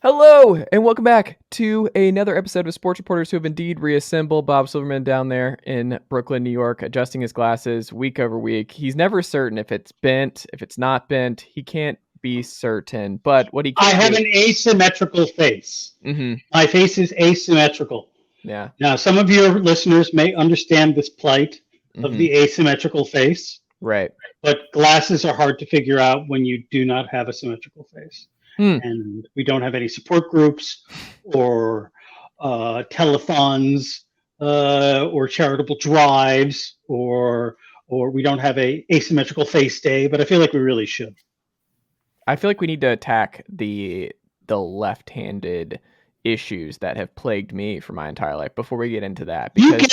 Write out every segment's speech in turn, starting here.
Hello, and welcome back to another episode of Sports Reporters Who Have Indeed Reassembled. Bob Silverman down there in Brooklyn, New York, adjusting his glasses week over week. He's never certain if it's bent, if it's not bent. He can't be certain, but what he can I have an asymmetrical face. Mm-hmm. My face is asymmetrical. Yeah. Now, some of your listeners may understand this plight of the asymmetrical face. Right. But glasses are hard to figure out when you do not have a symmetrical face. And we don't have any support groups or telethons or charitable drives or we don't have a asymmetrical face day, but I feel like we really should. I feel like we need to attack the left-handed issues that have plagued me for my entire life before we get into that. You got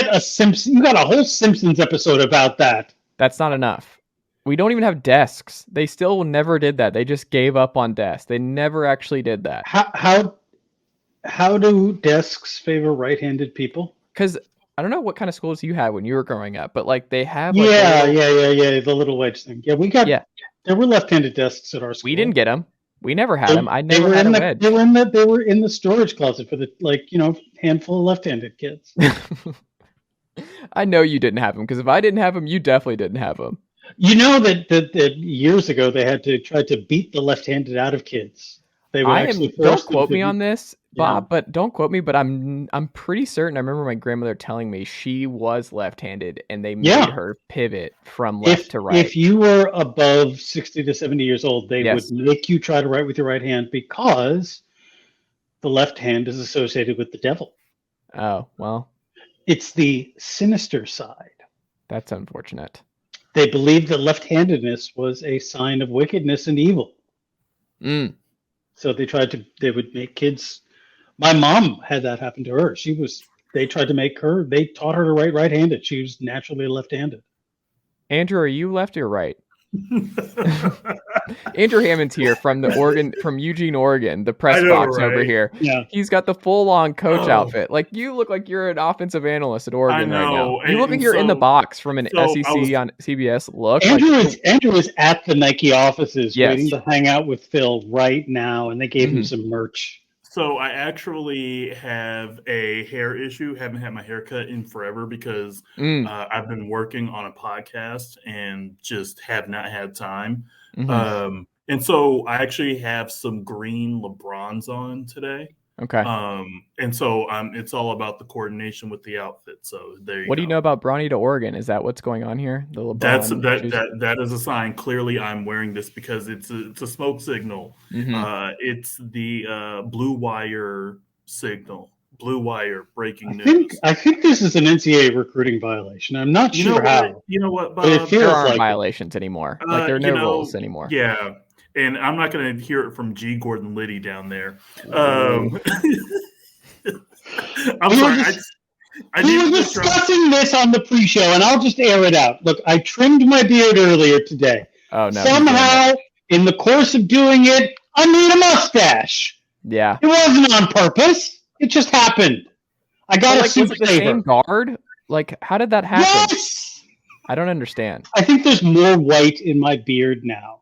a whole Simpsons episode about that. That's not enough. We don't even have desks. They still never did that. They just gave up on desks. They never actually did that. How do desks favor right-handed people? Because I don't know what kind of schools you had when you were growing up, but like they have the little wedge thing. Yeah, there were left-handed desks at our school. We didn't get them. We never had them. I never had a wedge. They were in the storage closet for the handful of left-handed kids. I know you didn't have them because if I didn't have them, you definitely didn't have them. You know that years ago they had to try to beat the left-handed out of kids. They would don't quote me on this, Bob, but don't quote me. But I'm pretty certain. I remember my grandmother telling me she was left-handed, and they made her pivot from left to right. If you were above 60 to 70 years old, they would make you try to write with your right hand because the left hand is associated with the devil. Oh well, it's the sinister side. That's unfortunate. They believed that left-handedness was a sign of wickedness and evil. So they would make kids. My mom had that happen to her. They taught her to write right-handed. She was naturally left-handed. Andrew, are you left or right? Andrew Hammond's here from Eugene, Oregon, the press box over here. Yeah. He's got the full-on coach outfit. Like you look like you're an offensive analyst at Oregon right now. You look like you're in the box from an SEC on CBS look. Andrew is at the Nike offices waiting to hang out with Phil right now, and they gave him some merch. So I actually have a hair issue. Haven't had my hair cut in forever because I've been working on a podcast and just have not had time. And so I actually have some green LeBrons on today. Okay. And so it's all about the coordination with the outfit. So there you go. What do you know about Bronny to Oregon? Is that what's going on here? The LeBron that is a sign. Clearly, I'm wearing this because it's a smoke signal. It's the Blue Wire signal. Blue Wire breaking news. I think this is an NCAA recruiting violation. I'm not sure how. You know what, Bob? But there aren't violations anymore. Like there are no rules anymore. Yeah. And I'm not going to hear it from G. Gordon Liddy down there. I'm sorry. We were discussing this on the pre-show, and I'll just air it out. Look, I trimmed my beard earlier today. Oh, no. Somehow, in the course of doing it, I made a mustache. Yeah. It wasn't on purpose. It just happened. I got a super the same guard? Like, how did that happen? Yes! I don't understand. I think there's more white in my beard now.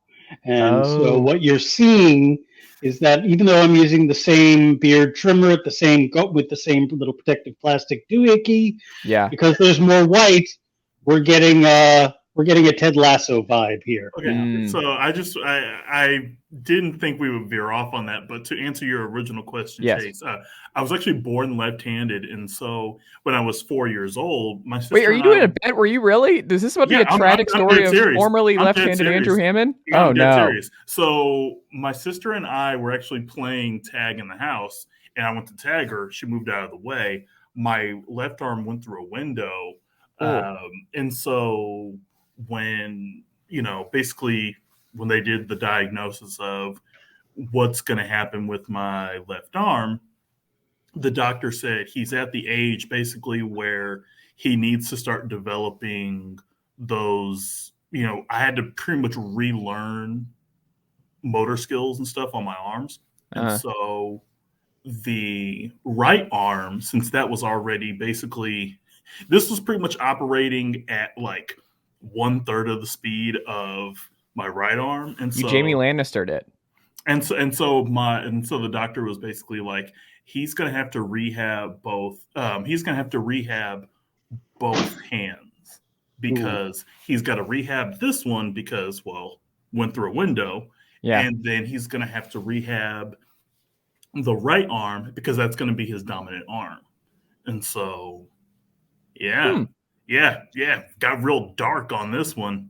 And so what you're seeing is that even though I'm using the same beard trimmer with the same little protective plastic doohickey, because there's more white, we're getting a Ted Lasso vibe here. Okay, so I didn't think we would veer off on that, but to answer your original question, Chase, I was actually born left-handed, and so when I was 4 years old, my sister. Wait, are you doing a bet? Were you really? Is this about to be a tragic story of formerly left-handed Andrew Hammond? I'm dead serious. So my sister and I were actually playing tag in the house, and I went to tag her. She moved out of the way. My left arm went through a window, and so when basically when they did the diagnosis of what's going to happen with my left arm, the doctor said he's at the age basically where he needs to start developing those, I had to pretty much relearn motor skills and stuff on my arms. And so the right arm, since that was already basically, this was pretty much operating at like 1/3 of the speed of my right arm, and You so Jamie Lannistered it. and so the doctor was basically like, he's gonna have to rehab both. He's gonna have to rehab both hands because he's got to rehab this one because, well, went through a window, Yeah. and then he's gonna have to rehab the right arm because that's gonna be his dominant arm, and so yeah, got real dark on this one.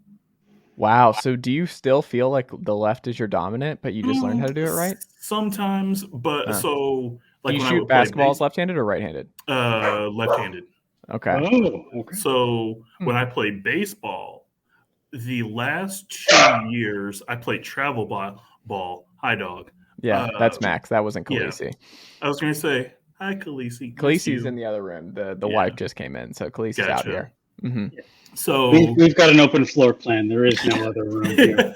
Wow. So do you still feel like the left is your dominant, but you just learned how to do it right? Sometimes, but so Do like you when I shoot would play basketballs left-handed or right-handed? left-handed. Okay. Oh, okay. So when I played baseball, the last 2 years I played travel ball, high dog. Yeah, that's Max. That wasn't Yeah. Khaleesi. I was going to say, hi, Khaleesi. Khaleesi's in the other room. The wife just came in, so Khaleesi's out Gotcha. here. So we've got an open floor plan. There is no other room here.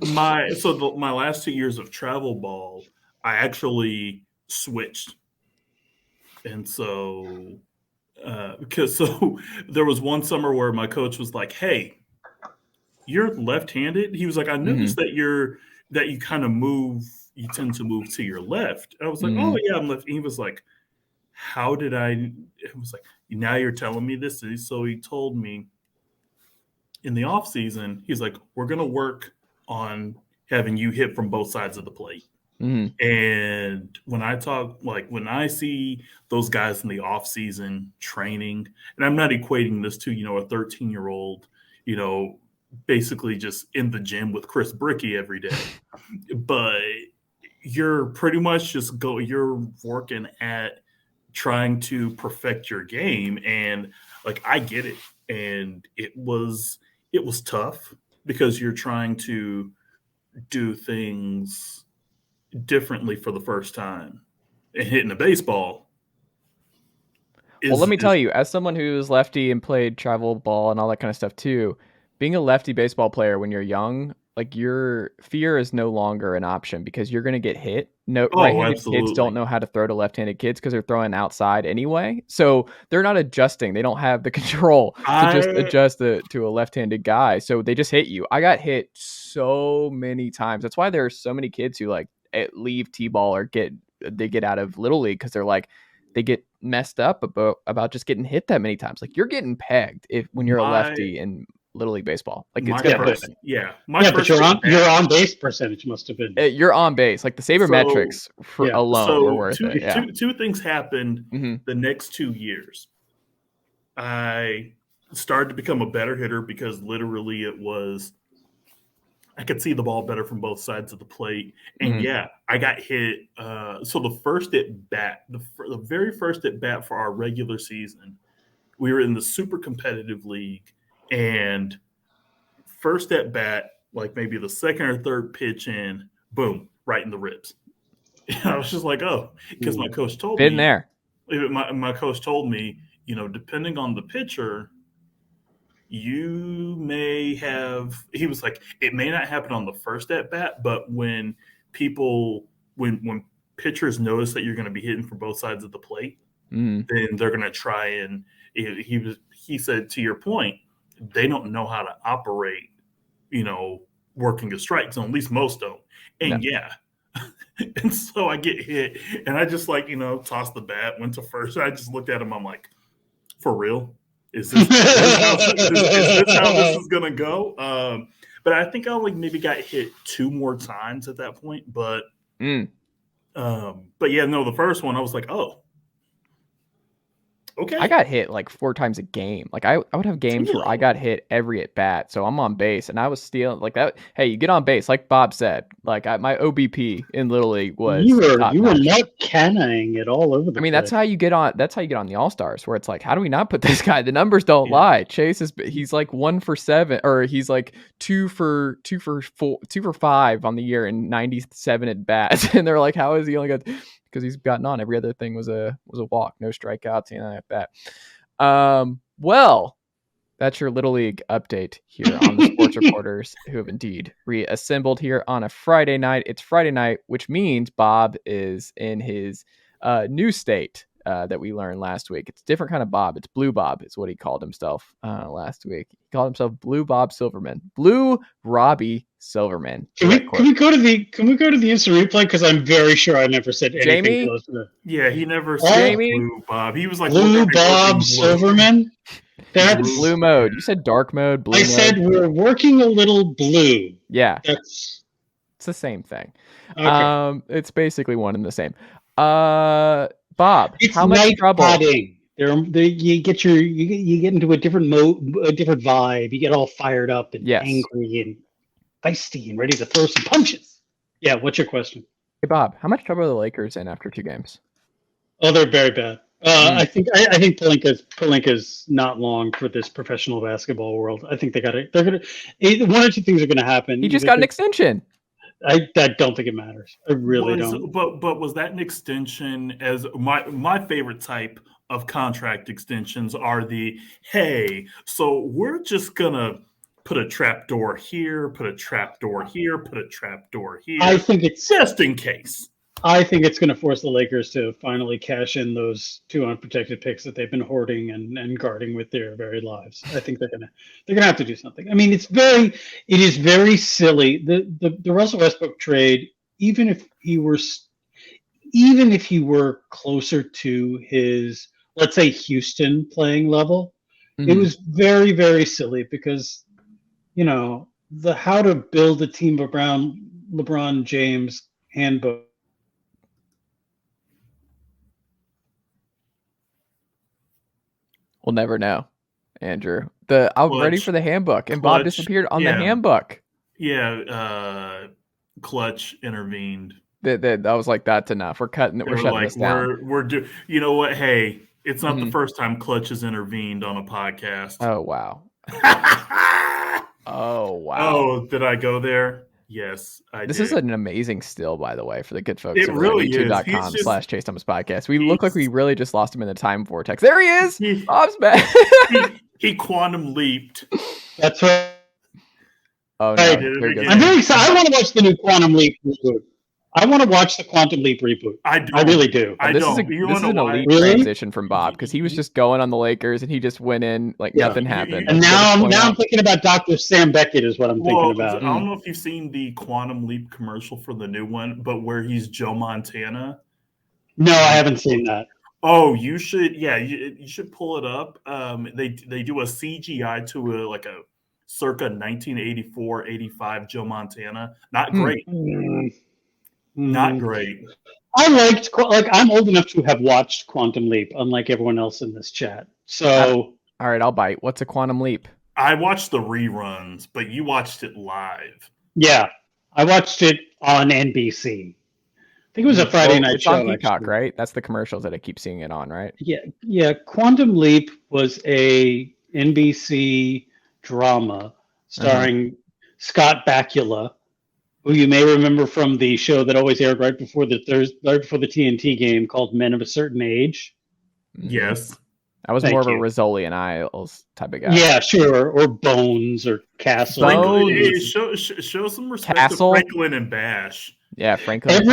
my last 2 years of travel ball, I actually switched, and so because there was one summer where my coach was like, "Hey, you're left-handed." He was like, "I noticed that you kind of move. You tend to move to your left." I was like, "Oh yeah, I'm left." And he was like, "How did I?" It was like, "Now you're telling me this." So he told me in the off season, he's like, "We're gonna work on having you hit from both sides of the plate." And when I see those guys in the off season training, and I'm not equating this to, a 13-year-old, basically just in the gym with Chris Bricky every day, but you're pretty much you're working at trying to perfect your game. And like, I get it. And it was tough because you're trying to do things differently for the first time, and hitting a baseball. Well, let me tell you, as someone who's lefty and played travel ball and all that kind of stuff too, being a lefty baseball player when you're young, like, your fear is no longer an option because you're going to get hit. No, right-handed kids don't know how to throw to left-handed kids because they're throwing outside anyway. So they're not adjusting. They don't have the control to just adjust to a left-handed guy. So they just hit you. I got hit so many times. That's why there are so many kids who leave T-ball or get out of Little League because they're like, they get messed up about just getting hit that many times. Like, you're getting pegged when you're a lefty in Little League baseball. Like, it's gonna hurt. But your on base percentage must have been. You're on base. Like, the sabermetrics alone were worth it. Yeah. Two things happened the next 2 years. I started to become a better hitter because literally I could see the ball better from both sides of the plate. And I got hit. So the first at bat, the very first at bat for our regular season, we were in the super competitive league. And first at bat, like maybe the second or third pitch in, boom, right in the ribs. And I was just like, oh, because my coach told me. Been there. My coach told me, depending on the pitcher, you may have, he was like, it may not happen on the first at bat, but when pitchers notice that you're going to be hitting from both sides of the plate, then they're going to try and he said, to your point, they don't know how to operate, working a strike zone. At least most don't. And and so I get hit and I just tossed the bat, went to first. I just looked at him. I'm like, for real? Is this how this is going to go? But I think I only maybe got hit 2 more times at that point. But yeah, no, the first one I was like, oh, okay. I got hit like 4 times a game. Like, I would have games where I got hit every at bat. So I'm on base and I was stealing like that. Hey, you get on base, like Bob said. Like, my OBP in Little League was you were not canning it all over the place. That's how you get on the All-Stars, where it's like, how do we not put this guy? The numbers don't lie. Chase he's like 1 for 7, or he's like 2 for 5 on the year and 97 at bats. And they're like, how is he only got? Because he's gotten on. Every other thing was a walk, no strikeouts, like that. Well, that's your Little League update here on the Sports Reporters, who have indeed reassembled here on a Friday night. It's Friday night, which means Bob is in his new state that we learned last week. It's a different kind of Bob. It's Blue Bob is what he called himself last week. He called himself Blue Bob Silverman. Blue Robbie Silverman. Can we go to the instant replay? Because I'm very sure I never said anything Jamie? close to that. Yeah, he never said Jamie? Blue Bob. He was like Blue Bob Silverman. That's Blue mode. You said dark mode. Blue I mode. said we're working a little blue. Yeah, That's it's the same thing. okay. It's basically one and the same. Bob, It's how much night trouble? potting. You get into a different mode, a different vibe. You get all fired up and Yes. angry and feisty and ready to throw some punches. Yeah, what's your question? Hey, Bob, how much trouble are the Lakers in after 2 games? Oh, they're very bad. I think Pelinka's not long for this professional basketball world. I think they're gonna one or two things are gonna happen. He just got an extension. I don't think it matters. I really don't. But was that an extension? As my favorite type of contract extensions are the so we're just gonna put a trap door here, put a trap door here, put a trap door here. I think it's just in case. I think it's going to force the Lakers to finally cash in those 2 unprotected picks that they've been hoarding and guarding with their very lives. I think they're gonna have to do something. I mean, it is very silly. The Russell Westbrook trade, even if he were closer to his, let's say, Houston playing level, it was very, very silly because, the how to build a team around LeBron James handbook. We'll never know, Andrew. I'm ready for the handbook, and Bob disappeared on the handbook. Yeah, Clutch intervened. That was like, that's enough. We're cutting it. We're shutting this down. You know what? Hey, it's not the first time Clutch has intervened on a podcast. Oh wow. Oh wow. Oh, did I go there? Yes, I This did. is an amazing still, by the way, for the good folks. It really is. YouTube.com/Chase Thomas Podcast. We look like we really just lost him in the time vortex. There he is. Bob's back. he quantum leaped. That's right. Oh no! I'm very excited. I want to watch the new Quantum Leap reboot. I want to watch the Quantum Leap reboot. I really do. This is an elite transition from Bob, because he was just going on the Lakers and he just went in like nothing happened. And now I'm thinking about Dr. Sam Beckett is what I'm thinking about. I don't know if you've seen the Quantum Leap commercial for the new one, but where he's Joe Montana. No, I haven't seen that. Oh, you should. Yeah, you should pull it up. They do a CGI to a circa 1984-85 Joe Montana. Not great. Not great. I'm old enough to have watched Quantum Leap, unlike everyone else in this chat. So, all right, I'll bite. What's a Quantum Leap? I watched the reruns, but you watched it live. Yeah, I watched it on NBC. I think it was a Friday night show. It's on Peacock, right? That's the commercials that I keep seeing it on, right? Yeah. Quantum Leap was a NBC drama starring Scott Bakula, who you may remember from the show that always aired right before the TNT game called Men of a Certain Age. Yes. I was more of a Rizzoli and Isles type of guy. Yeah, sure. Or Bones or Castle. Show some respect to Franklin and Bash. Yeah, Franklin.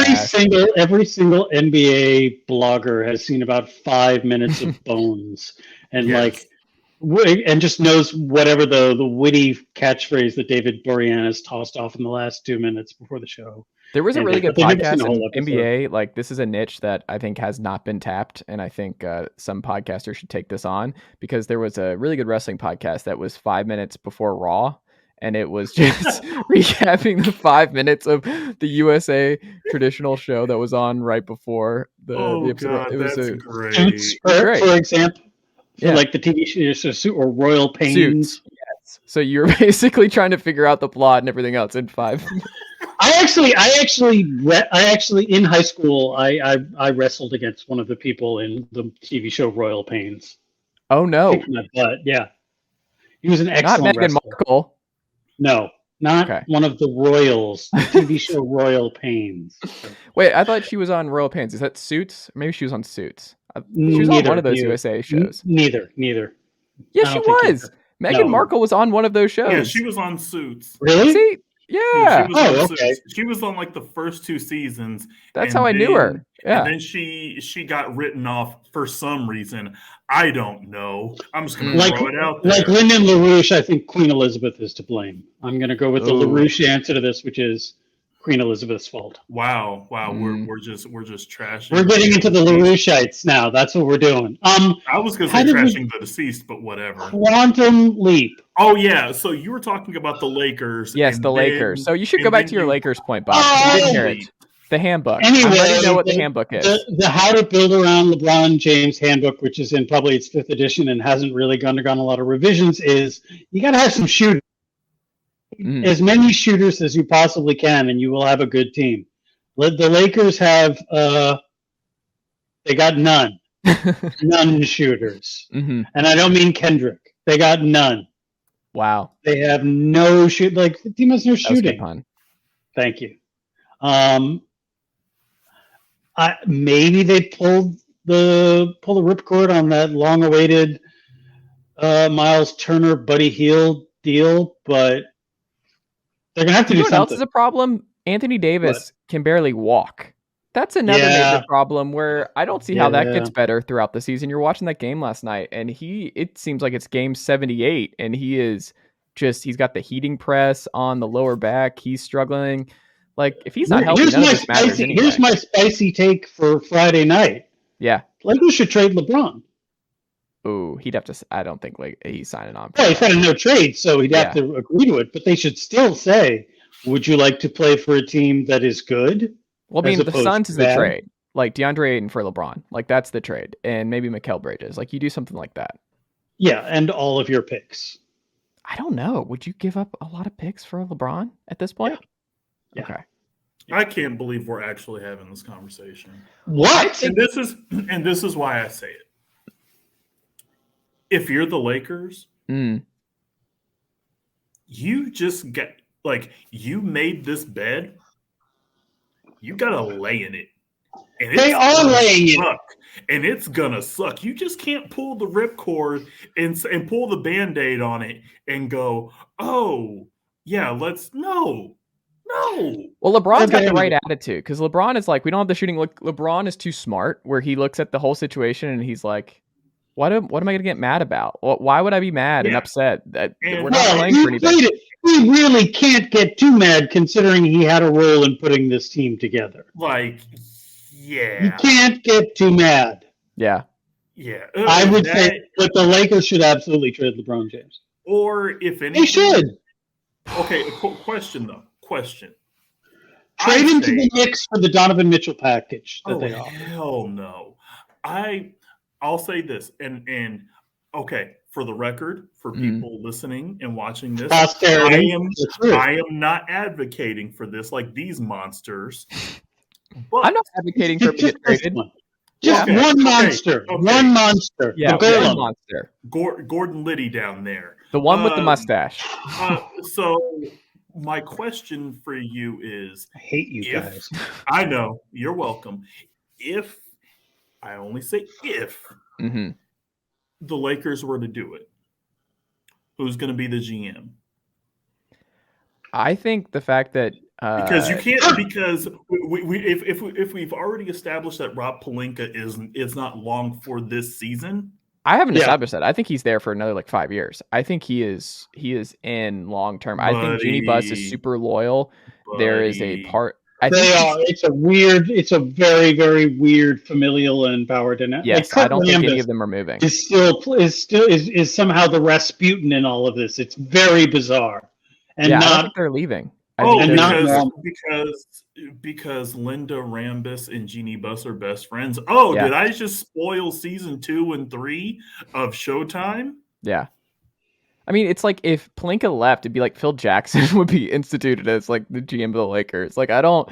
Every single NBA blogger has seen about 5 minutes of Bones, and and just knows whatever the witty catchphrase that David Boreanaz tossed off in the last 2 minutes before the show. There was a really good podcast in NBA. Like, this is a niche that I think has not been tapped, and I think some podcasters should take this on, because there was a really good wrestling podcast that was 5 minutes before Raw, and it was just recapping the 5 minutes of the USA traditional show that was on right before the episode. God, that's great. Suits, for example. Yeah. Like the TV show or Royal Pains. Suits. Yes. So you're basically trying to figure out the plot and everything else in 5 minutes. I actually in high school I wrestled against one of the people in the TV show Royal Pains. Oh no! Yeah, he was an excellent. Not Meghan Markle. No, not one of the royals. The TV show Royal Pains. Wait, I thought she was on Royal Pains. Is that Suits? Maybe she was on Suits. She was on one of those USA shows. Neither. Yeah, she was. Meghan Markle was on one of those shows. Yeah, she was on Suits. Really? See, Yeah. She was on like the first 2 seasons. That's how I knew her. Yeah. And then she got written off for some reason. I don't know. I'm just going to throw it out there. Like Lyndon LaRouche, I think Queen Elizabeth is to blame. I'm going to go with the LaRouche answer to this, which is Queen Elizabeth's fault. Wow. We're just trashing. We're getting into the LaRoucheites now. That's what we're doing. I was going to say trashing the deceased, but whatever. Quantum leap. Oh yeah. So you were talking about the Lakers. Yes, the Lakers. So you should go back to your Lakers point, Bob. You didn't hear it. The handbook. Anyway, I already know what the handbook is. The How to Build Around LeBron James handbook, which is in probably its 5th edition and hasn't really undergone a lot of revisions, is you got to have some shooters. As many shooters as you possibly can, and you will have a good team. The Lakers have, they got none. None shooters. And I don't mean Kendrick. They got none. Wow. They have no shoot. Like, the team has no shooting. Thank you. Maybe they pulled the ripcord on that long-awaited Miles Turner Buddy Hield deal, but they're gonna have to do something. What else is a problem? Anthony Davis can barely walk. That's another major problem where I don't see how that gets better throughout the season. You're watching that game last night, and it seems like it's game 78, and he's got the heating press on the lower back. He's struggling. Like, if he's not healthy, none of this matters anyway. Here's my spicy take for Friday night. Yeah. Lakers should trade LeBron. Ooh, he'd have to. I don't think he's signing on. Well, he's had a no trade, so he'd have to agree to it. But they should still say, would you like to play for a team that is good? Well, I mean, the Suns is the trade. Like, DeAndre Ayton for LeBron. Like, that's the trade. And maybe Mikal Bridges. Like, you do something like that. Yeah, and all of your picks. I don't know. Would you give up a lot of picks for LeBron at this point? Yeah. Okay. I can't believe we're actually having this conversation. What? And this is why I say it. If you're the Lakers, you just get you made this bed. You gotta lay in it. And they are laying it. And it's gonna suck. You just can't pull the ripcord and pull the Band-Aid on it and go, oh yeah, no. Well, LeBron's got the right attitude because LeBron is like, we don't have the shooting. LeBron is too smart where he looks at the whole situation and he's like, what am I going to get mad about? Why would I be mad and upset that we're not playing for anything? He really can't get too mad considering he had a role in putting this team together. You can't get too mad. Yeah. Yeah. I would say that the Lakers should absolutely trade LeBron James. Or if anything. They should. Okay, question though. Trade him to the Knicks for the Donovan Mitchell package that they offer. Hell no. I'll say this, and okay, for the record, for people listening and watching this, I am not advocating for this like these monsters. But I'm not advocating for him to get traded. One monster. One monster. Yeah, one monster. Gordon Liddy down there. The one with the mustache. So my question for you is, I hate you guys. I know, you're welcome. If I only say if the Lakers were to do it, who's going to be the GM? I think the fact that because you can't, because if we've already established that Rob Pelinka is not long for this season. I haven't established that. I think he's there for another 5 years. I think he is in long term. I think Jeannie Buss is super loyal. There is a part. It's a very, very weird familial and power dynamic. Yes, I don't think any of them are moving. Is somehow the Rasputin in all of this. It's very bizarre. And I don't think they're leaving. Because Linda Rambis and Jeannie Buss are best friends. Oh, did I just spoil season 2 and 3 of Showtime? Yeah. I mean, it's like if Pelinka left, it'd be like Phil Jackson would be instituted as like the GM of the Lakers. Like, I don't.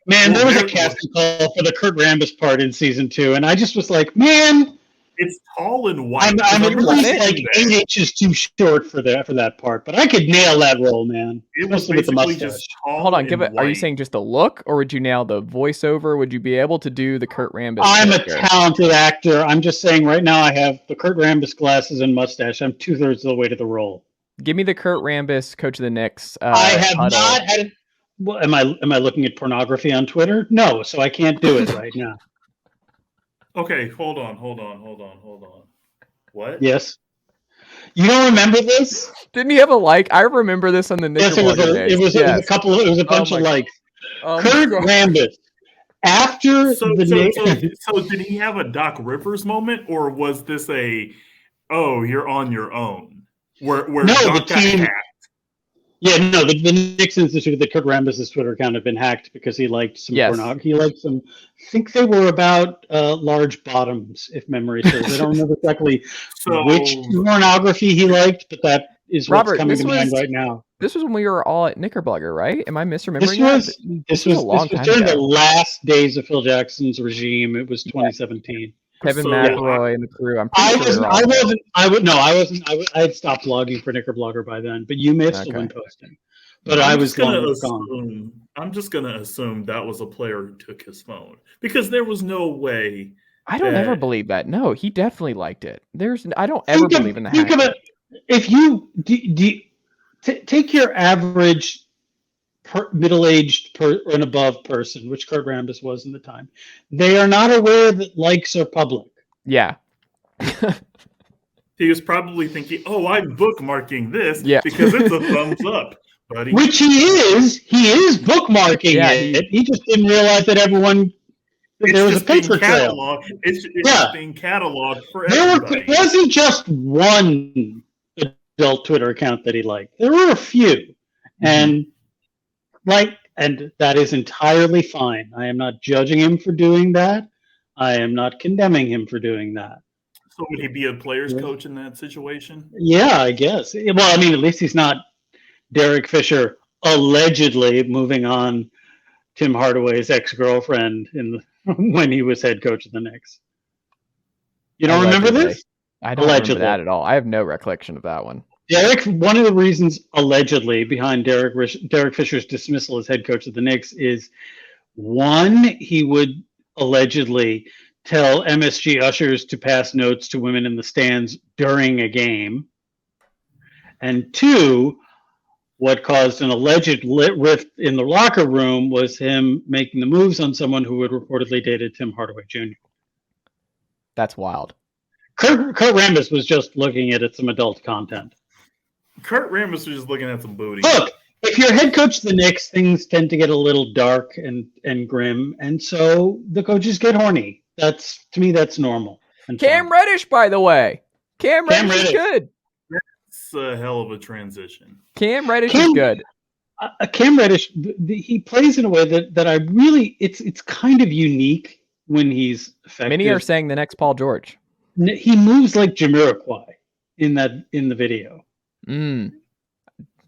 Man, there was a casting call for the Kurt Rambis part in season 2, and I just was like, man. It's tall and white. I'm at least like 8 inches too short for that part, but I could nail that role, man. It was basically just tall. Hold on, are you saying just the look, or would you nail the voiceover? Would you be able to do the Kurt Rambis? I'm a talented actor. I'm just saying right now I have the Kurt Rambis glasses and mustache. I'm 2/3 of the way to the role. Give me the Kurt Rambis, coach of the Knicks. I have huddle. not had it. Well, am I looking at pornography on Twitter? No, so I can't do it right now. Okay, hold on. What? Yes. You don't remember this? Didn't he have a like? I remember this on the Knicks. Yes, it was a couple. It was a bunch of likes. Kurt Rambis. After so did he have a Doc Rivers moment, or was this you're on your own? Where no, Doc the team. got hacked? Yeah, no, the Knicks instituted that Kurt Rambis' Twitter account had been hacked because he liked some pornography. He liked some. I think they were about large bottoms, if memory serves. I don't remember exactly which pornography he liked, but that is what's coming to mind right now. This was when we were all at Knickerbocker, right? Am I misremembering This was during the last days of Phil Jackson's regime. It was 2017. Kevin McElroy and the crew. I had stopped blogging for Knickerbocker by then, but you may have still been posting. But I'm just going to assume that was a player who took his phone, because there was no way. I don't ever believe that. No, he definitely liked it. I don't ever believe in the hack. Think of it. If you take your average middle-aged and above person, which Kurt Rambis was in the time, they are not aware that likes are public. Yeah. He was probably thinking, I'm bookmarking this because it's a thumbs up, buddy. Which he is. He is bookmarking it. He just didn't realize that there was a paper trail. It's being cataloged for everybody. It wasn't just one adult Twitter account that he liked. There were a few. And that is entirely fine. I am not judging him for doing that. I am not condemning him for doing that. So would he be a player's coach in that situation? Yeah, I guess. Well, I mean, at least he's not Derek Fisher allegedly moving on Tim Hardaway's ex-girlfriend when he was head coach of the Knicks. You don't remember this? I don't remember that at all. I have no recollection of that one. One of the reasons allegedly behind Derek Fisher's dismissal as head coach of the Knicks is, one, he would allegedly tell MSG ushers to pass notes to women in the stands during a game. And two, what caused an alleged rift in the locker room was him making the moves on someone who had reportedly dated Tim Hardaway Jr. That's wild. Kurt Rambis was just looking at some adult content. Kurt Rambis was just looking at some booty. Look, if you're head coach of the Knicks, things tend to get a little dark and grim, and so the coaches get horny. To me, that's normal. Cam Reddish, by the way. Cam Reddish is good. That's a hell of a transition. Cam Reddish is good. Cam Reddish, he plays in a way that I really, it's kind of unique when he's effective. Many are saying the next Paul George. He moves like Jamiroquai in the video. Don't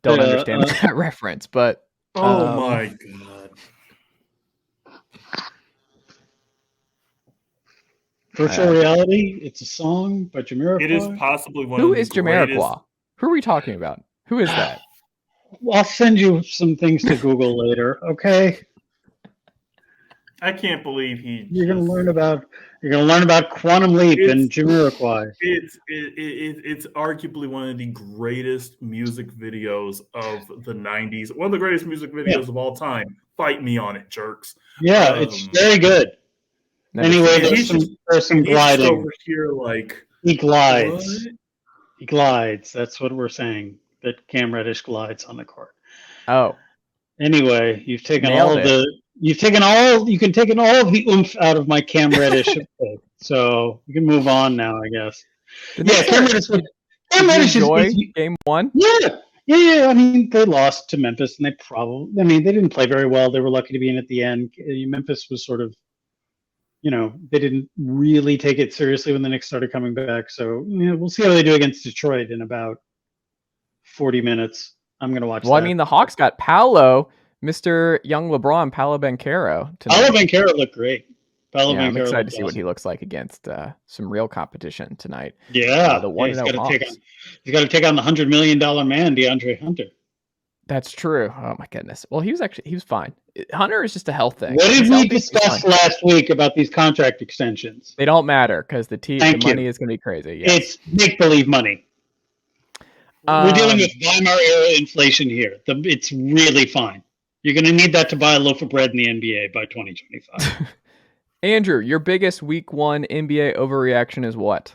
understand that reference, but my god! Virtual reality. It's a song by Jamiroquai. It is possibly one. Who of the is Jamiroquai? Who are we talking about? Who is that? Well, I'll send you some things to Google later. Okay. I can't believe You're going to learn about Quantum Leap and Jamiroquai. It's arguably one of the greatest music videos of the 90s. One of the greatest music videos of all time. Fight me on it, jerks. Yeah, it's very good. Anyway, there's some gliding. Over here, he glides. What? He glides. That's what we're saying. That Cam Reddish glides on the court. Oh. Anyway, you can take all of the oomph out of my Cam Reddish. So you can move on now, I guess. Cam Reddish enjoy game one? Yeah. I mean, they lost to Memphis, and they didn't play very well. They were lucky to be in at the end. Memphis was sort of, they didn't really take it seriously when the Knicks started coming back. So we'll see how they do against Detroit in about 40 minutes. I'm going to watch that. I mean, the Hawks got Mr. Young LeBron, Paolo Banchero. Paolo Banchero looked great. I'm excited to see what he looks like against some real competition tonight. Yeah, he's got to take on the $100 million man, DeAndre Hunter. That's true. Oh my goodness. Well, he was fine. Hunter is just a health thing. What did we discuss last week about these contract extensions? They don't matter because the money is going to be crazy. Yes. It's make-believe money. We're dealing with Weimar era inflation here. It's really fine. You're going to need that to buy a loaf of bread in the NBA by 2025. Andrew, your biggest week 1 NBA overreaction is what?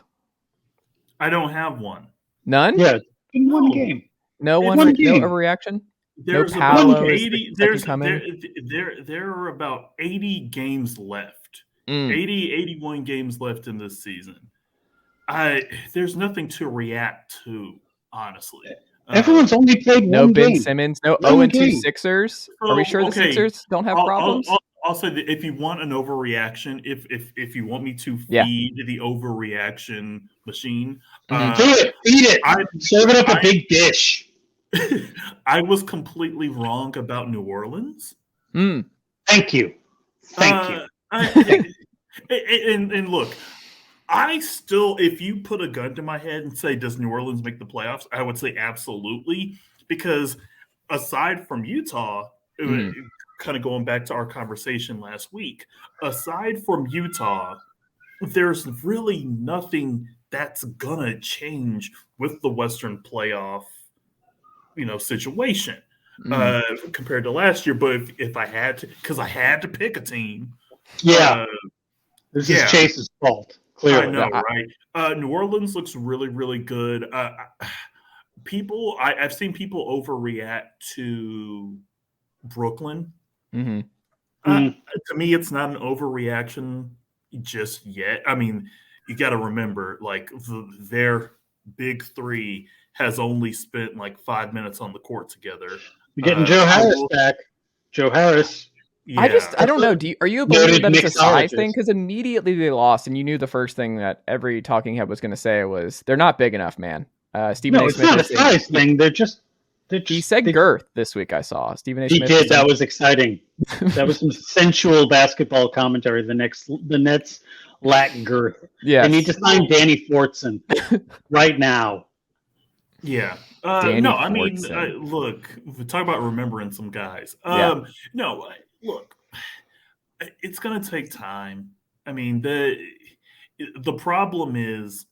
I don't have one. None? Yeah, in one game. No one no game. overreaction? There's no Paolo about 80. There are about 80 games left. 81 games left in this season. There's nothing to react to, honestly. Everyone's only played one game. No Ben Simmons, no 0-2 Sixers. Are we sure the Sixers don't have problems? I'll say that if you want an overreaction, if you want me to feed the overreaction machine, do it, feed it. Serve it up a big dish. I was completely wrong about New Orleans. Thank you. And look, I still, if you put a gun to my head and say, does New Orleans make the playoffs? I would say absolutely, because aside from Utah, kind of going back to our conversation last week, aside from Utah, there's really nothing that's gonna change with the Western playoff, situation compared to last year. But if I had to, because I had to pick a team, this is Chase's fault. Clearly. I know, right? New Orleans looks really, really good. I've seen people overreact to Brooklyn. To me, it's not an overreaction just yet. I mean, you got to remember, like, their big three has only spent like 5 minutes on the court together. You're getting Joe Harris back. Joe Harris. Yeah. I don't know. Are you a believer that it's a size thing? Because immediately they lost, and you knew the first thing that every talking head was going to say was, "They're not big enough, man." Stephen A. It's Smith not a size thing. He said girth this week. I saw Stephen A. Smith. He did. That was exciting. That was some sensual basketball commentary. The Nets lack girth. Yeah, they need to sign Danny Fortson right now. Yeah. I mean, look, we talk about remembering some guys. Look, it's going to take time. I mean, the problem is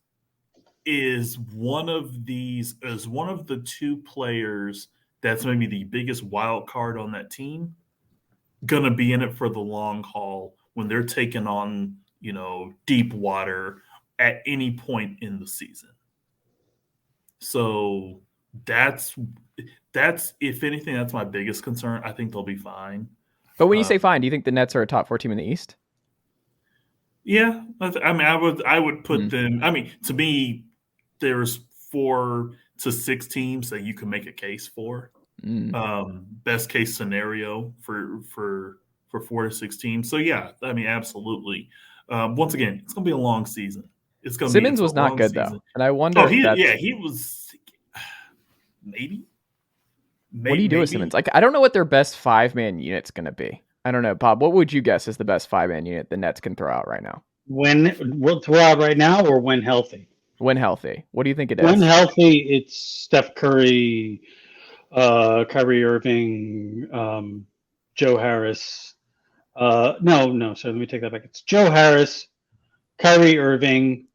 one of the two players that's maybe the biggest wild card on that team going to be in it for the long haul when they're taking on, deep water at any point in the season. So that's if anything, that's my biggest concern. I think they'll be fine. But when you say fine, do you think the Nets are a top 4 team in the East? Yeah, I mean, I would put them. I mean, to me, there's 4 to 6 teams that you can make a case for. Best case scenario for 4 to 6 teams. So yeah, I mean, absolutely. Once again, it's going to be a long season. Simmons was not good though, and I wonder. He was maybe. What do you do with Simmons? Like, I don't know what their best 5-man unit's going to be. I don't know, Bob. What would you guess is the best 5-man unit the Nets can throw out right now? When we'll throw out right now, or when healthy? When healthy. What do you think it is? When healthy, it's Steph Curry, Kyrie Irving, Joe Harris. No. So let me take that back. It's Joe Harris, Kyrie Irving,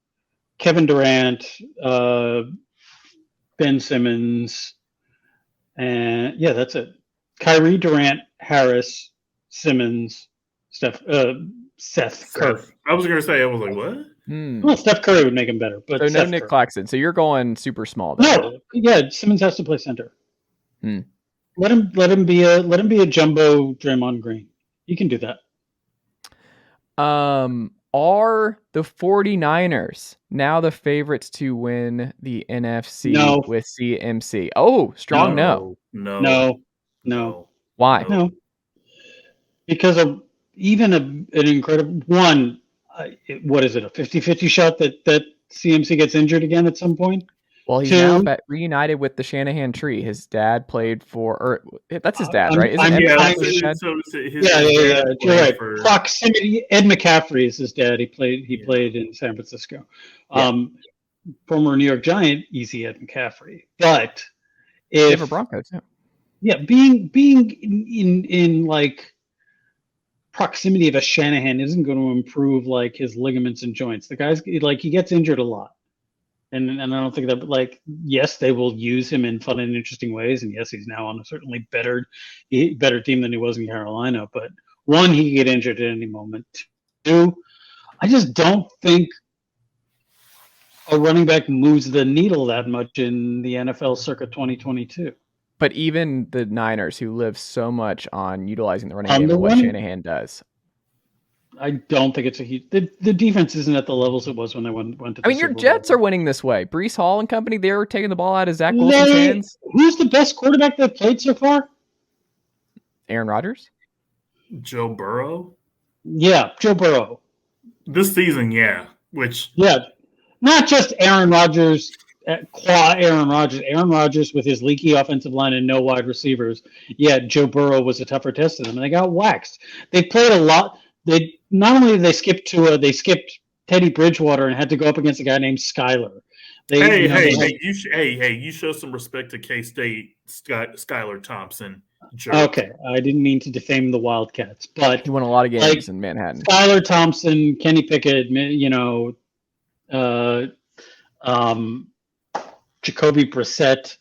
Kevin Durant, Ben Simmons, and that's it. Kyrie, Durant, Harris, Simmons, Seth Curry. I was going to say, I was like, what? Well, Steph Curry would make him better, but so no Nick Claxton. So you're going super small. Though. No, Simmons has to play center. Let him be a jumbo Draymond Green. You can do that. Are the 49ers now the favorites to win the NFC with CMC? Oh, strong no. Why? No. Because of even an incredible one. What is it? A 50-50 shot that CMC gets injured again at some point? Well, he's now reunited with the Shanahan tree. His dad played for, that's his dad, right? You're right. Proximity. Ed McCaffrey is his dad. He played in San Francisco. Former New York Giant, easy Ed McCaffrey. But if Broncos, being in like proximity of a Shanahan isn't going to improve like his ligaments and joints. The guy's like he gets injured a lot. And I don't think that, like, yes, they will use him in fun and interesting ways, and yes, he's now on a certainly better team than he was in Carolina. But one, he could get injured at any moment. Two, I just don't think a running back moves the needle that much in the NFL circa 2022. But even the Niners, who live so much on utilizing the running game and what Shanahan does, I don't think it's a huge. The defense isn't at the levels it was when they went to. I mean, your Jets are winning this way. Breece Hall and company, they were taking the ball out of Zach Wilson's hands. Who's the best quarterback they've played so far? Aaron Rodgers? Joe Burrow? Yeah, Joe Burrow. This season, yeah. Not just Aaron Rodgers, Aaron Rodgers with his leaky offensive line and no wide receivers. Yeah, Joe Burrow was a tougher test to them, and they got waxed. They played a lot. They not only did they skip Tua, they skipped Teddy Bridgewater and had to go up against a guy named Skyler. You show some respect to K-State Skyler Thompson. Jerk. Okay, I didn't mean to defame the Wildcats, but he won a lot of games in Manhattan. Skyler Thompson, Kenny Pickett, Jacoby Brissett.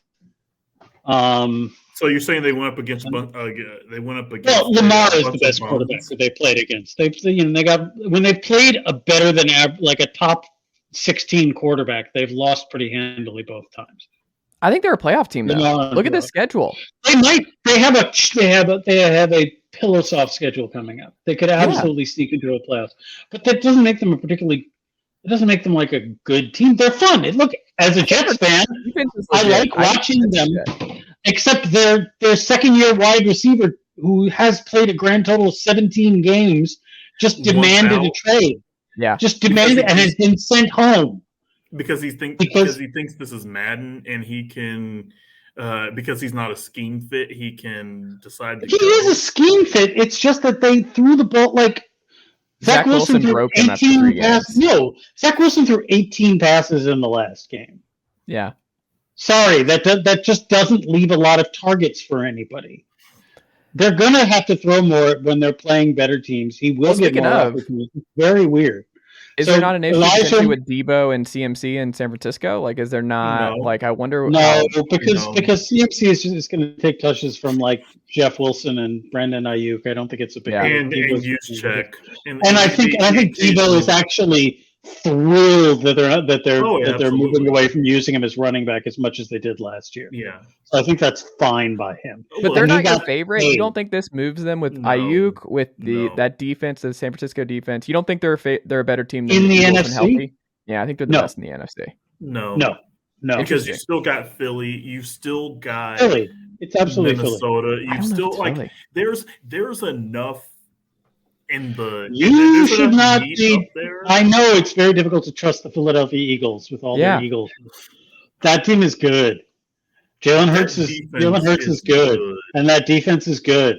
So you're saying they went up against? Well, Lamar is the best quarterback that they played against. They got when they played a better than like a top 16 quarterback, they've lost pretty handily both times. I think they're a playoff team though. Look at the schedule. They have a pillow soft schedule coming up. They could absolutely sneak into a playoffs, but that doesn't make them it doesn't make them like a good team. They're fun. Look, as a Jets fan, I like watching them. Except their second-year wide receiver, who has played a grand total of 17 games, just demanded a trade. Yeah, just demanded and has been sent home because he thinks this is Madden, and he can because he's not a scheme fit, he can decide. He is a scheme fit. It's just that they threw the ball like. Zach Wilson threw 18 passes. No, Zach Wilson threw 18 passes in the last game. Yeah. Sorry, that just doesn't leave a lot of targets for anybody. They're going to have to throw more when they're playing better teams. He will get more opportunities. It's very weird. Is there not an issue with Debo and CMC in San Francisco? Like, is there not? No. Like, I wonder. No, because CMC is just going to take touches from like Jeff Wilson and Brandon Ayuk. I don't think it's a big and use check. And I think Debo is actually thrilled that they're moving away from using him as running back as much as they did last year. Yeah, so I think that's fine by him. But they're not your favorite. You don't think this moves them with Ayuk, with that defense, the San Francisco defense? You don't think they're a better team than in the NFC? Healthy? Yeah, I think they're the best in the NFC. No, because you still got Philly. You still got Philly. It's absolutely Minnesota. You still like there's enough. You should not be. I know it's very difficult to trust the Philadelphia Eagles with all their Eagles. That team is good. Jalen Hurts is good, and that defense is good.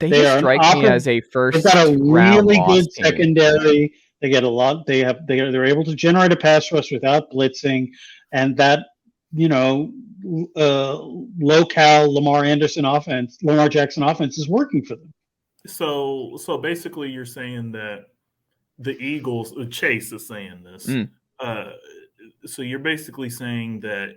They just strike me as a first. They've got a really good secondary. They get a lot. They're able to generate a pass rush without blitzing, and that low-cal Lamar Jackson offense is working for them. So basically, you're saying that the Eagles. Chase is saying this. So you're basically saying that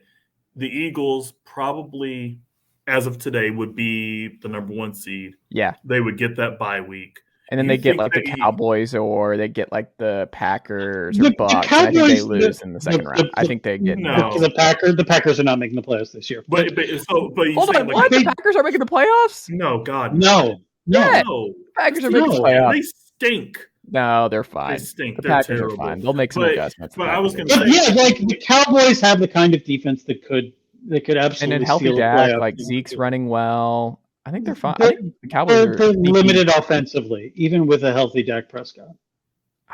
the Eagles probably, as of today, would be the number 1 seed. Yeah, they would get that bye week, and then they get like the Cowboys, or they get like the Packers or Bucks. I think they lose in the second round. I think they get the Packers are not making the playoffs this year. But hold on, what? The Packers are making the playoffs? No, God, no. The Packers are making the playoffs. They stink. No, they're fine. They stink. The Packers are fine. They'll make some adjustments. But I was going to say, like the Cowboys have the kind of defense that could absolutely. And then healthy Dak, like Zeke's running well. I think they're fine. I think the Cowboys are limited offensively, even with a healthy Dak Prescott.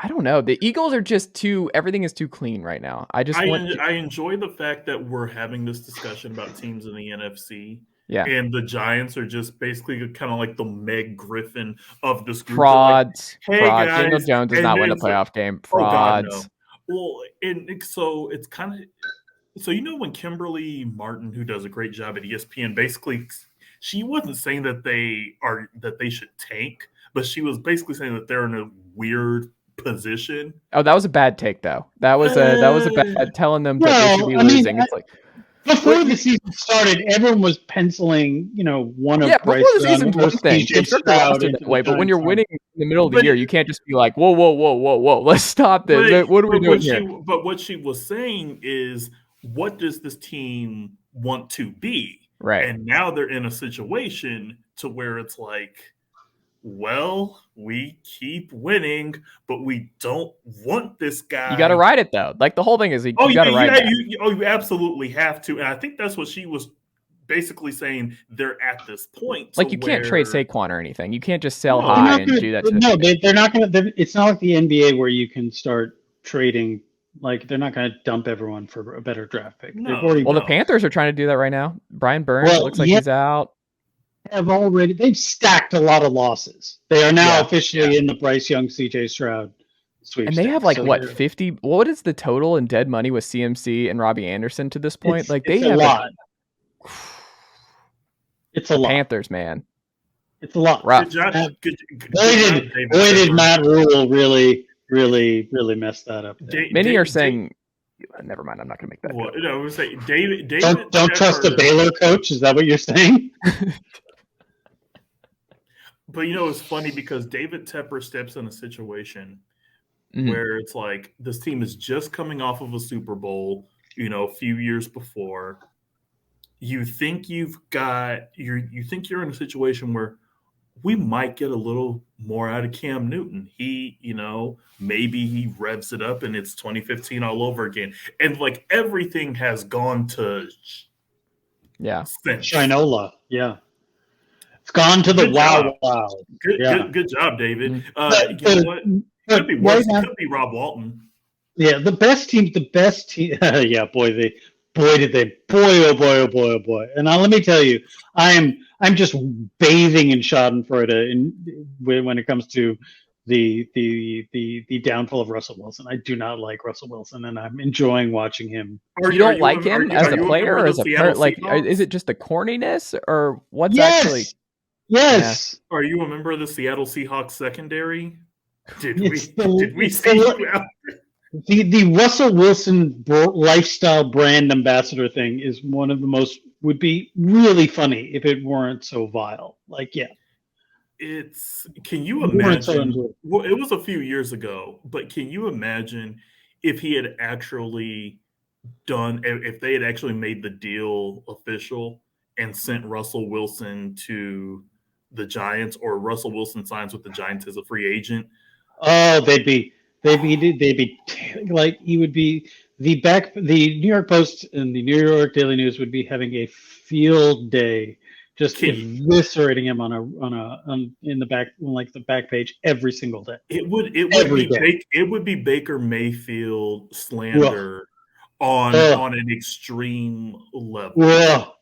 I don't know. The Eagles are just everything is too clean right now. I enjoy the fact that we're having this discussion about teams in the NFC. Yeah, and the Giants are just basically kind of like the Meg Griffin of this group. Frauds. Like, hey frauds. Guys, Daniel Jones does not win a playoff game. Frauds. Oh God, no. Well, and so it's kind of when Kimberly Martin, who does a great job at ESPN, basically she wasn't saying that they should tank, but she was basically saying that they're in a weird position. Oh, that was a bad take, though. That was a bad telling them that they should be losing. It's like before the season started, everyone was penciling, one of before Bryce the season's Young or one thing. CJ Construct the Stroud roster into that the way, but when Giants you're arm. winning in the middle of the year, you can't just be like, whoa, let's stop this. What are we doing here? But what she was saying is, what does this team want to be? Right. And now they're in a situation to where it's like, well, we keep winning, but we don't want this guy. You got to ride it, though. Like, the whole thing is, you got to ride that. You absolutely have to. And I think that's what she was basically saying. They're at this point. Like, you can't trade Saquon or anything. You can't just sell high and do that. No, they're not going to. It's not like the NBA where you can start trading. Like, they're not going to dump everyone for a better draft pick. The Panthers are trying to do that right now. Brian Burns, it looks like he's out. They've stacked a lot of losses. They are now officially in the Bryce Young, CJ Stroud sweepstakes. And they have 50? What is the total in dead money with CMC and Robbie Anderson to this point? It's a lot. It's a lot. Panthers, man. It's a lot. Rough. Boy, did Matt Rule really mess that up. Many are saying. Never mind. I'm not going to make that. Well, I would say David. Don't trust a Baylor coach. Is that what you're saying? But it's funny because David Tepper steps in a situation where it's like this team is just coming off of a Super Bowl, a few years before. You think you think you're in a situation where we might get a little more out of Cam Newton. He, maybe he revs it up and it's 2015 all over again. And everything has gone to Shinola. Yeah. It's gone to the wow. Good job, David. You know what? Could be worse. Could be Rob Walton. Yeah, the best team. Yeah, boy, did they. Oh boy. And now let me tell you, I'm just bathing in Schadenfreude when it comes to the downfall of Russell Wilson. I do not like Russell Wilson, and I'm enjoying watching him. You don't like him as a player or as a player? Is it just the corniness or what's actually? Yes. Yeah. Are you a member of the Seattle Seahawks secondary? Did we see you out there? The Russell Wilson lifestyle brand ambassador thing is one of the would be really funny if it weren't so vile. Can you imagine? Well, it was a few years ago, but can you imagine if he had actually if they had actually made the deal official and sent Russell Wilson to the Giants, or Russell Wilson signs with the Giants as a free agent? Oh, they'd be like, he would be the New York Post and the New York Daily News would be having a field day, just eviscerating him in the back, the back page every single day. It would be Baker Mayfield slander on an extreme level.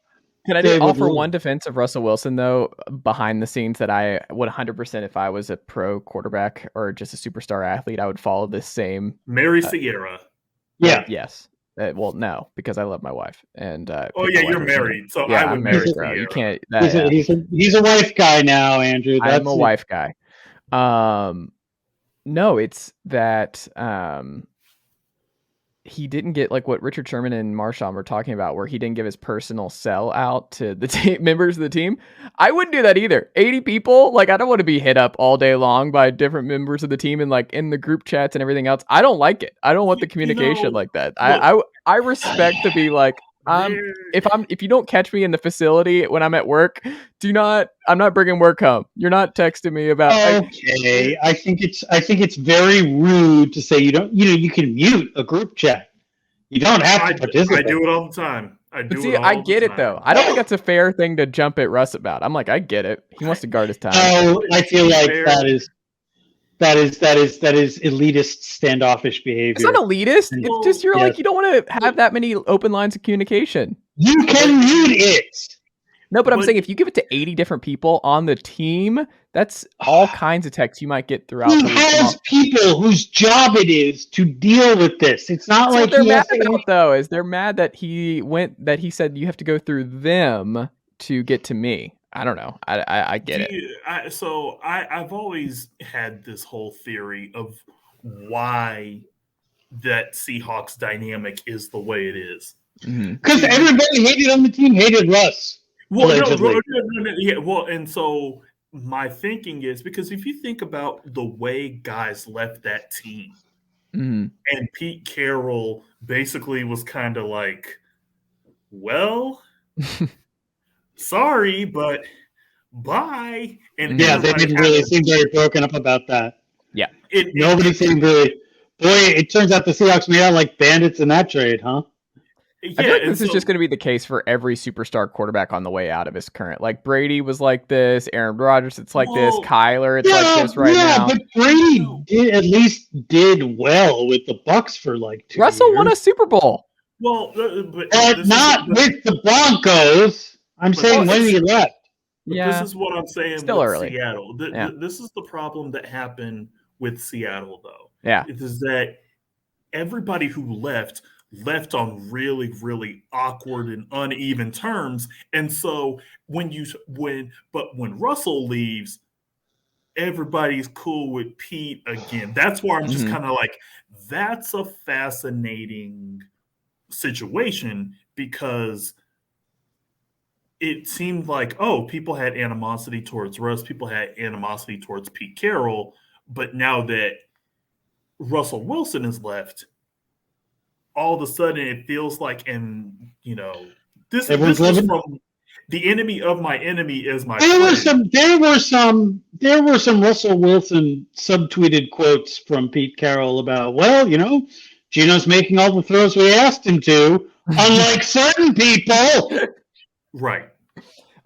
Can I offer one defense of Russell Wilson, though, behind the scenes, that I would 100%, if I was a pro quarterback or just a superstar athlete, I would follow this same. Mary Sierra. Yeah. Yes. Well, no, because I love my wife. And you're married. So yeah, I would I'm married, bro. You can't. He's a wife guy now, Andrew. I'm a wife guy. No, it's that he didn't get what Richard Sherman and Marshawn were talking about, where he didn't give his personal cell out to the members of the team. I wouldn't do that either. 80 people, I don't want to be hit up all day long by different members of the team and in the group chats and everything else. I don't like it. I don't want the communication like that. Look, I respect to be if you don't catch me in the facility when I'm at work, I'm not bringing work home. You're not texting me about. Okay, I think it's very rude to say you don't. You can mute a group chat. You don't have to participate. I do it all the time. I get it though. I don't think that's a fair thing to jump at Russ about. I'm I get it. He wants to guard his time. Oh, I feel like that is elitist, standoffish behavior. It's not elitist. It's just you don't want to have that many open lines of communication. You can mute it. No, but I'm saying if you give it to 80 different people on the team, that's all kinds of texts you might get throughout. He has people whose job it is to deal with this. It's not like they're mad about, though. Is they're mad that he said you have to go through them to get to me. I don't know. I get it. I've always had this whole theory of why that Seahawks dynamic is the way it is. Because everybody hated on the team hated Russ. Well, well, and so my thinking is because if you think about the way guys left that team, and Pete Carroll basically was kind of like, well, sorry, but bye. And they didn't really seem very broken up about that. Yeah. Nobody seemed really. Boy, it turns out the Seahawks made out like bandits in that trade, huh? Yeah, I feel like this is just going to be the case for every superstar quarterback on the way out of his current. Like Brady was like this, Aaron Rodgers, it's like this, Kyler, it's like this right now. Yeah, but Brady at least did well with the Bucs for like 2 Russell years. won a Super Bowl. Well, but not with the Broncos. I'm saying when he left. Yeah, this is what I'm saying. Still early. Seattle. This is the problem that happened with Seattle, though. Yeah, it is that everybody who left on really, really awkward and uneven terms, and so when Russell leaves, everybody's cool with Pete again. That's where I'm just kind of like, that's a fascinating situation because it seemed like, people had animosity towards Russ, people had animosity towards Pete Carroll, but now that Russell Wilson is left, all of a sudden it feels like, and this is from the enemy of my enemy is my friend. There were some Russell Wilson subtweeted quotes from Pete Carroll about, Gino's making all the throws we asked him to, unlike certain people. Right.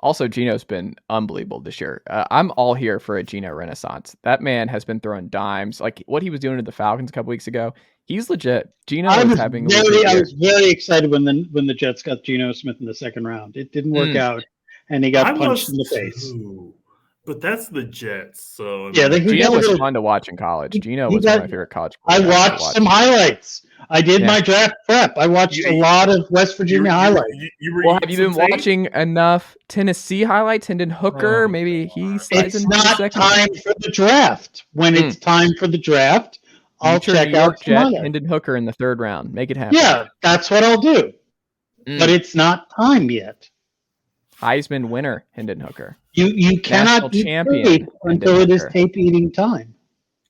Also, Gino's been unbelievable this year. I'm all here for a Gino renaissance. That man has been throwing dimes. Like what he was doing to the Falcons a couple weeks ago, he's legit. Gino I was very excited when the Jets got Geno Smith in the second round. It didn't work out, and he got punched in the face. But that's the Jets, so Gino was fun to watch in college. Gino was one of my favorite college players. I watched some highlights. I did my draft prep. I watched a lot of West Virginia highlights. Have you been watching enough Tennessee highlights? Hendon Hooker, maybe he slides in not time for the draft. When it's time for the draft, I'll check out Hendon Hooker in the third round. Make it happen. Yeah, that's what I'll do. But it's not time yet. Heisman winner, Hendon Hooker. You cannot be champion until it is tape eating time.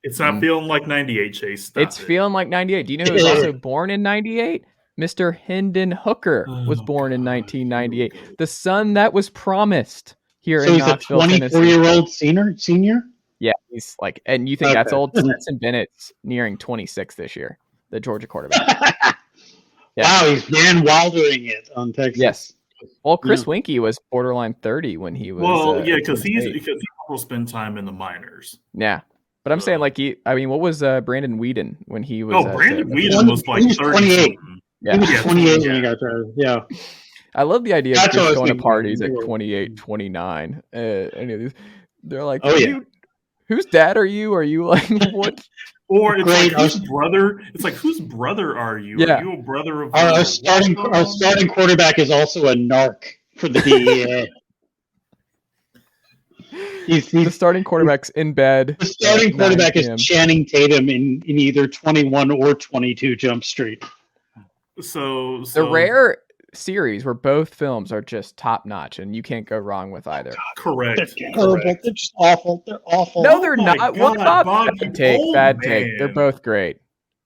It's not feeling like 98, Chase. It's feeling like 98. Do you know who was also born in 98? Mr. Hendon Hooker was born in 1998. The son that was promised here in Knoxville, Tennessee. So he's a 24-year-old senior? Yeah, he's like, and you think that's old? Stetson Bennett's nearing 26 this year, the Georgia quarterback. Wow, he's Van Wildering it on Texas. Yes. Well, Chris Winkie was borderline 30 when he was. Well, because he will spend time in the minors. Yeah. But I'm saying, what was Brandon Weeden when he was? Brandon Weeden was like 28. Yeah. He was 28 when he got there. Yeah. I love the idea of just going to parties at 28, 29. Any of these. They're like, whose dad are you? Are you like, what? Or it's like, whose brother? It's like, whose brother are you? Yeah. Are you a brother of our starting quarterback is also a narc for the DEA. He's the starting quarterback's in bed. The starting quarterback is Channing Tatum in either 21 or 22 Jump Street. So the rare series where both films are just top notch, and you can't go wrong with either. Correct. They're just awful. They're awful. No, they're not. God, What Bob? Bad take. Man. They're both great.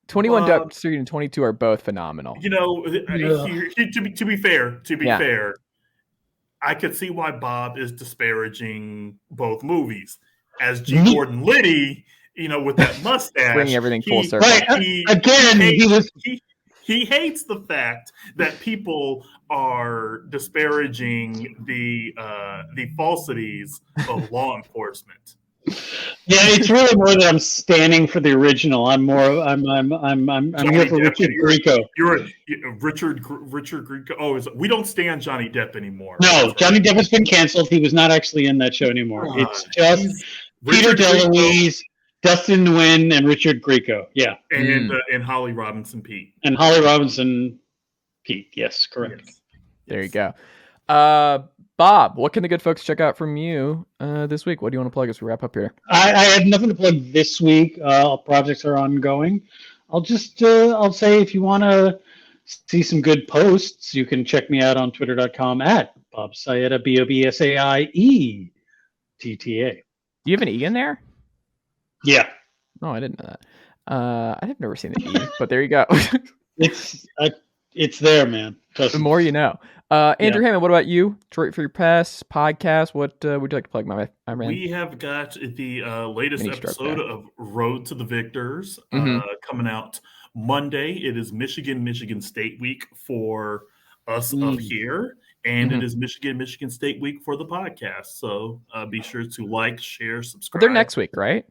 21 Jump Street and 22 are both phenomenal. To be fair, I could see why Bob is disparaging both movies. As G. Gordon Liddy, with that mustache, bringing everything full circle. He hates the fact that people are disparaging the falsities of law enforcement. Yeah, it's really more that I'm standing for the original. I'm here for Richard Grieco. You're Richard Grieco. Oh, we don't stand Johnny Depp anymore. No, Johnny Depp has been canceled. He was not actually in that show anymore. It's just Peter DeLuise, Dustin Nguyen, and Richard Grieco. Yeah, and Holly Robinson Pete. And Holly Robinson Pete. Yes, correct. Yes. There you go. Bob, what can the good folks check out from you this week? What do you want to plug as we wrap up here? I have nothing to plug this week. Projects are ongoing. I'll say if you want to see some good posts, you can check me out on twitter.com at Bob Saeta, BOBSAIETTA. Do you have an E in there? Yeah. Oh, I didn't know that. I've never seen an E, but there you go. It's there, man. The more you know. Andrew Hammond, what about you? Detroit for your pass podcast. What would you like to plug, my man? We have got the latest episode of Road to the Victors coming out Monday. It is Michigan State week for us up here, and it is Michigan State week for the podcast. So be sure to like, share, subscribe. But they're next week, right?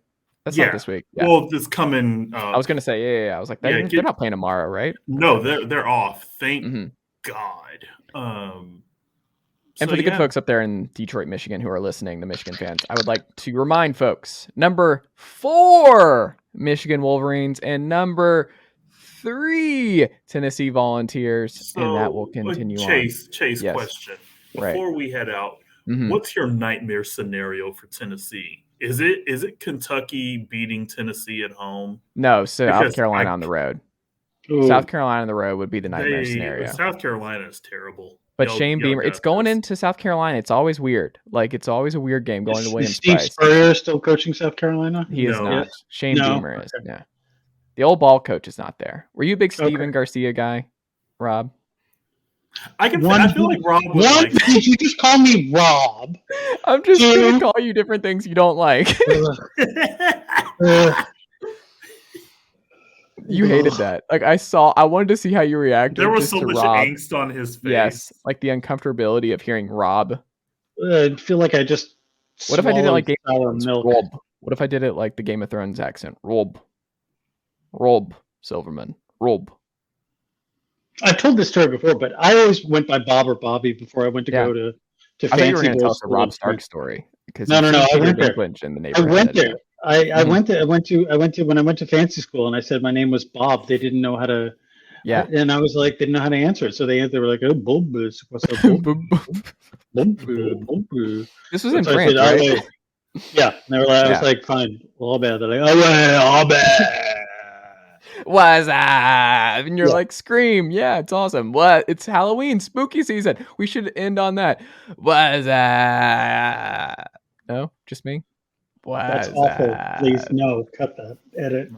That's not this week. Yeah. Well, this coming. I was gonna say, yeah. I was like, they're not playing tomorrow, right? No, they're off. Thank God. And for the good folks up there in Detroit, Michigan, who are listening, the Michigan fans, I would like to remind folks: number 4, Michigan Wolverines, and number 3, Tennessee Volunteers, and that will continue Chase, on. Chase, question before we head out: what's your nightmare scenario for Tennessee? Is it Kentucky beating Tennessee at home? No, South Carolina on the road. Ooh. South Carolina on the road would be the nightmare scenario. South Carolina is terrible. But Shane Beamer, it's going into South Carolina. It's always weird. Like, it's always a weird game going to Williams. Steve Spurrier still coaching South Carolina? He is not. Yes. Shane Beamer is. Yeah. The old ball coach is not there. Were you a big Steven Garcia guy, Rob? I feel like Rob was like... Did you just call me Rob? I'm just going to call you different things you don't like. You hated that. Like, I wanted to see how you reacted. There was so much angst on his face. Yes, like the uncomfortability of hearing Rob. I feel like I just. What if I did it like Game of Thrones? Rob. What if I did it like the Game of Thrones accent? Rob Silverman. Rob. I've told this story before, but I always went by Bob or Bobby before I went to go to I thought you were going to tell us a Rob Stark story. No. I went there. I went there. I went to when I went to fancy school, and I said my name was Bob. They didn't know how to. Yeah. And I was like, they didn't know how to answer it, so they were like, "Oh, Bob, what's up, Bob?" This was in France, right? Yeah. And they were like, I was like, fine, all bad. They're like, all bad. What's up? And you're like, scream. Yeah, it's awesome. What? It's Halloween, spooky season. We should end on that. What's up? No, just me. That's awful. Please, no, cut that. Edit.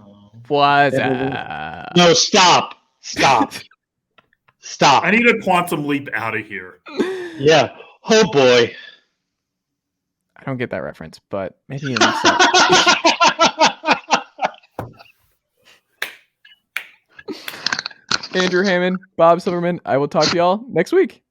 What's up? No, stop. Stop. I need a quantum leap out of here. Yeah. Oh boy. I don't get that reference, but maybe in Andrew Hammond, Bob Silverman. I will talk to y'all next week.